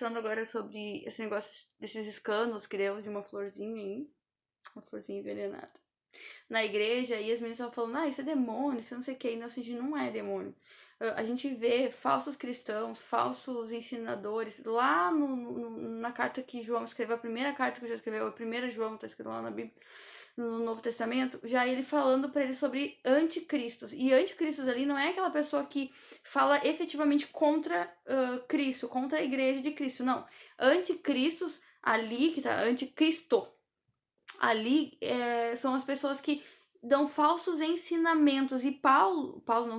meditando agora sobre esse negócio desses escândalos que deu de uma florzinha aí, uma florzinha envenenada, na igreja, e as meninas estavam falando, isso é demônio, isso não sei o que, e não, assim, não é demônio. A gente vê falsos cristãos, falsos ensinadores, lá na carta que João escreveu, a primeira carta que João escreveu, a primeira João tá escrito lá na Bíblia, no Novo Testamento, já ele falando para ele sobre anticristos. E anticristos ali não é aquela pessoa que fala efetivamente contra Cristo, contra a igreja de Cristo, não. Anticristos, ali que tá, anticristo, ali são as pessoas que dão falsos ensinamentos. E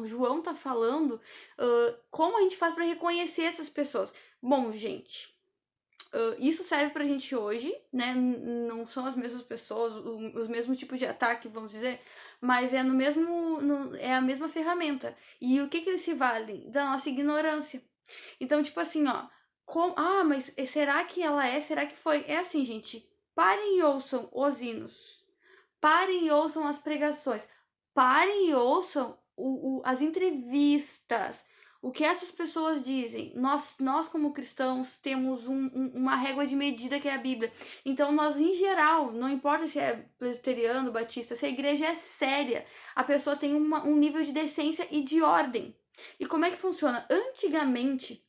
João tá falando como a gente faz para reconhecer essas pessoas. Bom, gente, isso serve pra gente hoje, né? Não são as mesmas pessoas, os mesmos tipos de ataque, vamos dizer, mas é é a mesma ferramenta. E o que eles se valem? Da nossa ignorância. Então, tipo assim, ó, mas será que ela é? Será que foi? É assim, gente, parem e ouçam os hinos. Parem e ouçam as pregações. Parem e ouçam as entrevistas. O que essas pessoas dizem? Nós como cristãos, temos uma régua de medida que é a Bíblia. Então, nós, em geral, não importa se é presbiteriano, batista, se a igreja é séria, a pessoa tem um nível de decência e de ordem. E como é que funciona? Antigamente,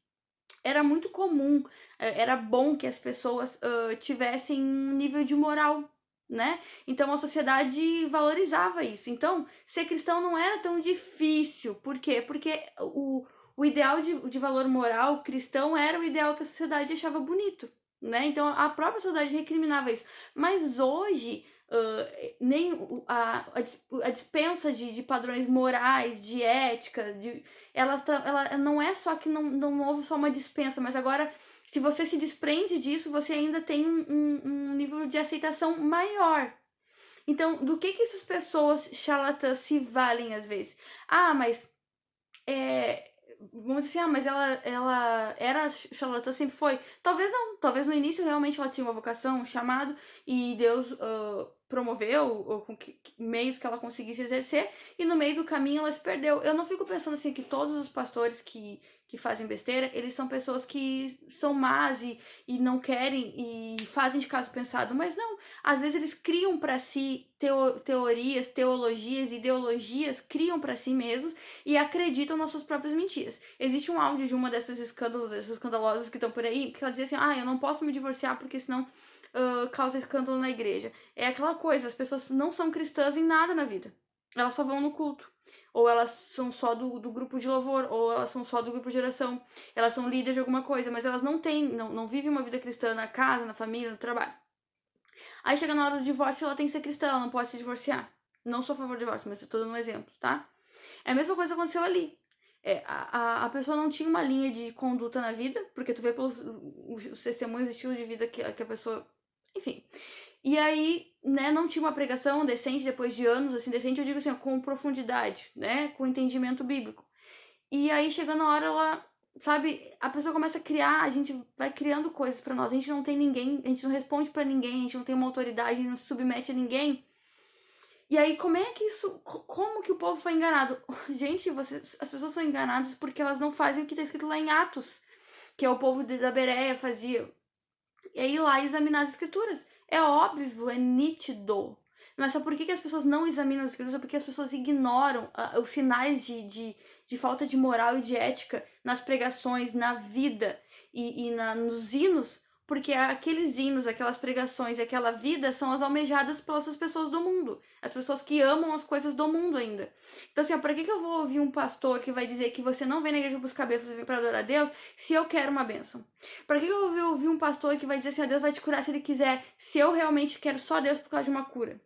era muito comum, era bom que as pessoas tivessem um nível de moral, né? Então a sociedade valorizava isso. Então, ser cristão não era tão difícil. Por quê? Porque o ideal de valor moral cristão era o ideal que a sociedade achava bonito, né? Então a própria sociedade recriminava isso. Mas hoje, nem a dispensa de padrões morais, de ética, ela não é só que não houve só uma dispensa, mas agora, se você se desprende disso, você ainda tem um nível de aceitação maior. Então, do que essas pessoas charlatãs se valem às vezes? Mas vamos dizer assim, mas ela era charlatã, sempre foi. Talvez não, talvez no início realmente ela tinha uma vocação, um chamado, e Deus promoveu com meios que ela conseguisse exercer, e no meio do caminho ela se perdeu. Eu não fico pensando assim que todos os pastores que fazem besteira, eles são pessoas que são más e não querem e fazem de caso pensado, mas não, às vezes eles criam para si teorias, teologias, ideologias, criam para si mesmos e acreditam nas suas próprias mentiras. Existe um áudio de uma dessas essas escandalosas que estão por aí, que ela diz assim, eu não posso me divorciar porque senão causa escândalo na igreja. É aquela coisa, as pessoas não são cristãs em nada na vida. Elas só vão no culto. Ou elas são só do grupo de louvor, ou elas são só do grupo de oração. Elas são líderes de alguma coisa, mas elas não vivem uma vida cristã na casa, na família, no trabalho. Aí chega na hora do divórcio, ela tem que ser cristã, ela não pode se divorciar. Não sou a favor do divórcio, mas eu tô dando um exemplo, tá? É a mesma coisa que aconteceu ali. A pessoa não tinha uma linha de conduta na vida, porque tu vê pelos os testemunhos, o estilo de vida que a pessoa... Enfim. E aí, né, não tinha uma pregação decente depois de anos, assim, decente eu digo assim, com profundidade, né, com entendimento bíblico. E aí, chegando a hora, ela, sabe, a pessoa começa a criar, a gente vai criando coisas pra nós, a gente não tem ninguém, a gente não responde pra ninguém, a gente não tem uma autoridade, a gente não se submete a ninguém. E aí, como que o povo foi enganado? Gente, as pessoas são enganadas porque elas não fazem o que tá escrito lá em Atos, que é o povo da Bereia fazia. E aí, lá examinar as escrituras. É óbvio, é nítido. Mas sabe por que as pessoas não examinam as escrituras? É porque as pessoas ignoram os sinais de falta de moral e de ética nas pregações, na vida nos hinos, porque aqueles hinos, aquelas pregações e aquela vida são as almejadas pelas pessoas do mundo. As pessoas que amam as coisas do mundo ainda. Então, assim, pra que eu vou ouvir um pastor que vai dizer que você não vem na igreja buscar bênçãos, você vem pra adorar a Deus, se eu quero uma bênção? Pra que eu vou ouvir um pastor que vai dizer assim, Deus vai te curar se ele quiser, se eu realmente quero só Deus por causa de uma cura?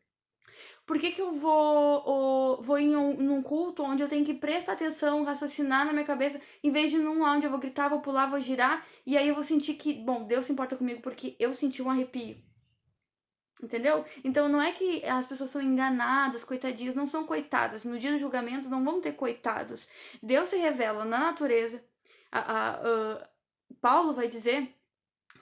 Por que eu vou em num culto onde eu tenho que prestar atenção, raciocinar na minha cabeça, em vez de num onde eu vou gritar, vou pular, vou girar, e aí eu vou sentir que, bom, Deus se importa comigo porque eu senti um arrepio. Entendeu? Então não é que as pessoas são enganadas, coitadinhas, não são coitadas. No dia do julgamento não vão ter coitados. Deus se revela na natureza. Paulo vai dizer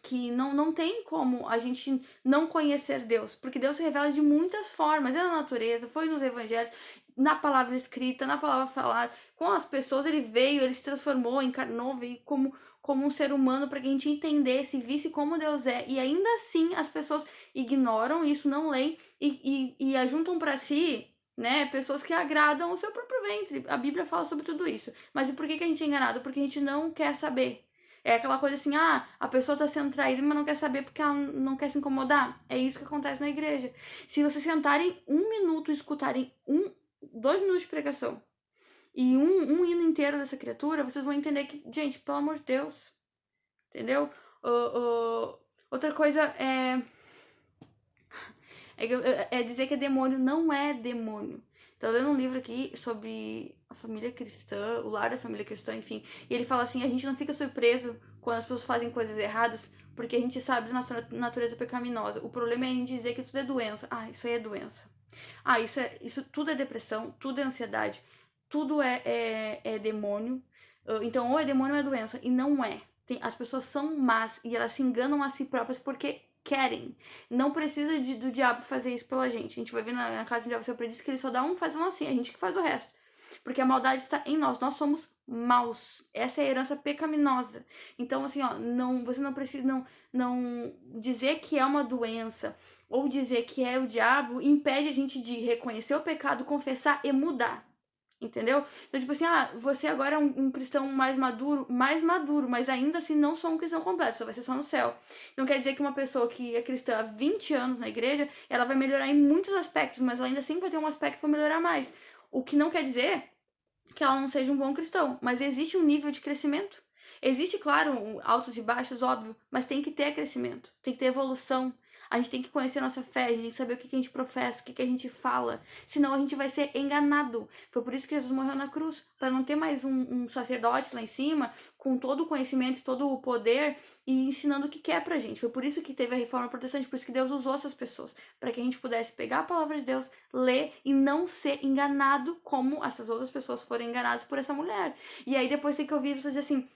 que não tem como a gente não conhecer Deus, porque Deus se revela de muitas formas, é na natureza, foi nos evangelhos, na palavra escrita, na palavra falada, com as pessoas ele veio, ele se transformou, encarnou, veio como um ser humano para que a gente entendesse, visse como Deus é, e ainda assim as pessoas ignoram isso, não leem e ajuntam para si, né, pessoas que agradam o seu próprio ventre. A Bíblia fala sobre tudo isso. Mas e por que a gente é enganado? Porque a gente não quer saber. É aquela coisa assim, a pessoa tá sendo traída, mas não quer saber porque ela não quer se incomodar. É isso que acontece na igreja. Se vocês sentarem 1 minuto e escutarem 2 minutos de pregação e um hino inteiro dessa criatura, vocês vão entender que, gente, pelo amor de Deus, entendeu? Outra coisa é dizer que é demônio. Não é demônio. Tô lendo um livro aqui sobre a família cristã, o lar da família cristã, enfim. E ele fala assim, a gente não fica surpreso quando as pessoas fazem coisas erradas, porque a gente sabe da nossa natureza pecaminosa. O problema é a gente dizer que tudo é doença. Isso aí é doença. Isso tudo é depressão, tudo é ansiedade, tudo é demônio. Então, ou é demônio ou é doença. E não é. As pessoas são más e elas se enganam a si próprias porque querem. Não precisa do diabo fazer isso pela gente. A gente vai ver na casa do diabo sempre diz que ele só dá faz assim, a gente que faz o resto. Porque a maldade está em nós. Nós somos maus. Essa é a herança pecaminosa. Então, assim, você não precisa não dizer que é uma doença ou dizer que é o diabo impede a gente de reconhecer o pecado, confessar e mudar. Entendeu? Então, tipo assim, você agora é um cristão mais maduro, mas ainda assim não sou um cristão completo, só vai ser só no céu. Não quer dizer que uma pessoa que é cristã há 20 anos na igreja, ela vai melhorar em muitos aspectos, mas ela ainda assim vai ter um aspecto para melhorar mais. O que não quer dizer que ela não seja um bom cristão, mas existe um nível de crescimento. Existe, claro, altos e baixos, óbvio, mas tem que ter crescimento, tem que ter evolução. A gente tem que conhecer a nossa fé, a gente tem que saber o que a gente professa, o que a gente fala. Senão a gente vai ser enganado. Foi por isso que Jesus morreu na cruz, para não ter mais um sacerdote lá em cima, com todo o conhecimento e todo o poder, e ensinando o que quer pra gente. Foi por isso que teve a reforma protestante, por isso que Deus usou essas pessoas, para que a gente pudesse pegar a palavra de Deus, ler e não ser enganado como essas outras pessoas foram enganadas por essa mulher. E aí depois tem que ouvir pessoas dizer assim,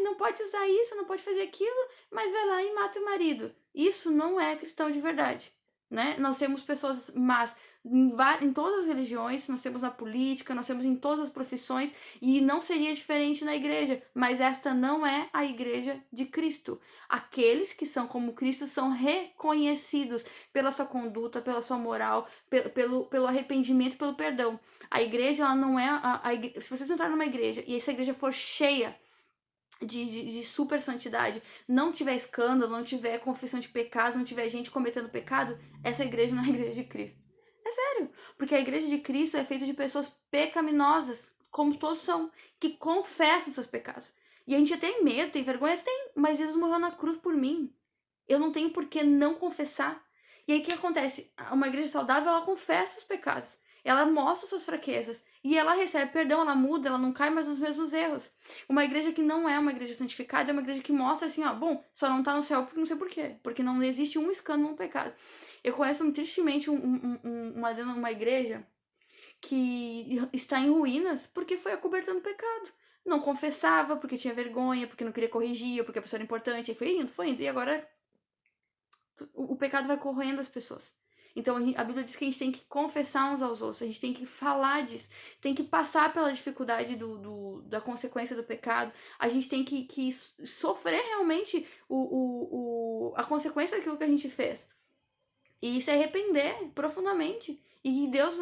não pode usar isso, não pode fazer aquilo, mas vai lá e mata o marido. Isso não é cristão de verdade, né? Nós temos pessoas más em todas as religiões, nós temos na política, nós temos em todas as profissões, e não seria diferente na igreja, mas esta não é a igreja de Cristo. Aqueles que são como Cristo são reconhecidos pela sua conduta, pela sua moral, pelo arrependimento, pelo perdão. A igreja, ela não é se vocês entrarem numa igreja e essa igreja for cheia de super santidade, não tiver escândalo, não tiver confissão de pecados, não tiver gente cometendo pecado, essa igreja não é a igreja de Cristo. É sério, porque a igreja de Cristo é feita de pessoas pecaminosas, como todos são, que confessam seus pecados. E a gente tem medo, tem vergonha? Tem, mas Jesus morreu na cruz por mim. Eu não tenho por que não confessar. E aí o que acontece? Uma igreja saudável, ela confessa os pecados. Ela mostra suas fraquezas. E ela recebe perdão, ela muda, ela não cai mais nos mesmos erros. Uma igreja que não é uma igreja santificada é uma igreja que mostra assim, bom, só não tá no céu porque não sei porquê. Porque não existe um escândalo no pecado. Eu conheço tristemente uma igreja que está em ruínas porque foi acobertando pecado. Não confessava porque tinha vergonha, porque não queria corrigir, porque a pessoa era importante. E foi indo. E agora o pecado vai corroendo as pessoas. Então a Bíblia diz que a gente tem que confessar uns aos outros, a gente tem que falar disso, tem que passar pela dificuldade da consequência do pecado, a gente tem que sofrer realmente a consequência daquilo que a gente fez. E se arrepender profundamente. E Deus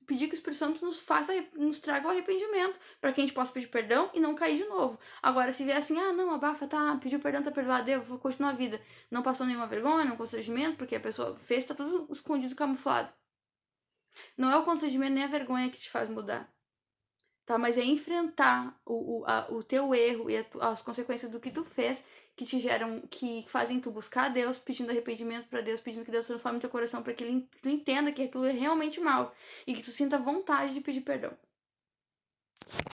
pedir que o Espírito Santo nos traga o arrependimento, para que a gente possa pedir perdão e não cair de novo. Agora, se vier assim, não, abafa, pediu perdão, tá perdoado, eu vou continuar a vida. Não passou nenhuma vergonha, nenhum constrangimento, porque a pessoa fez, tá tudo escondido, camuflado. Não é o constrangimento nem a vergonha que te faz mudar. Tá? Mas é enfrentar o teu erro e as consequências do que tu fez que te geram, que fazem tu buscar Deus, pedindo arrependimento para Deus, pedindo que Deus transforme teu coração para que tu entenda que aquilo é realmente mal e que tu sinta vontade de pedir perdão.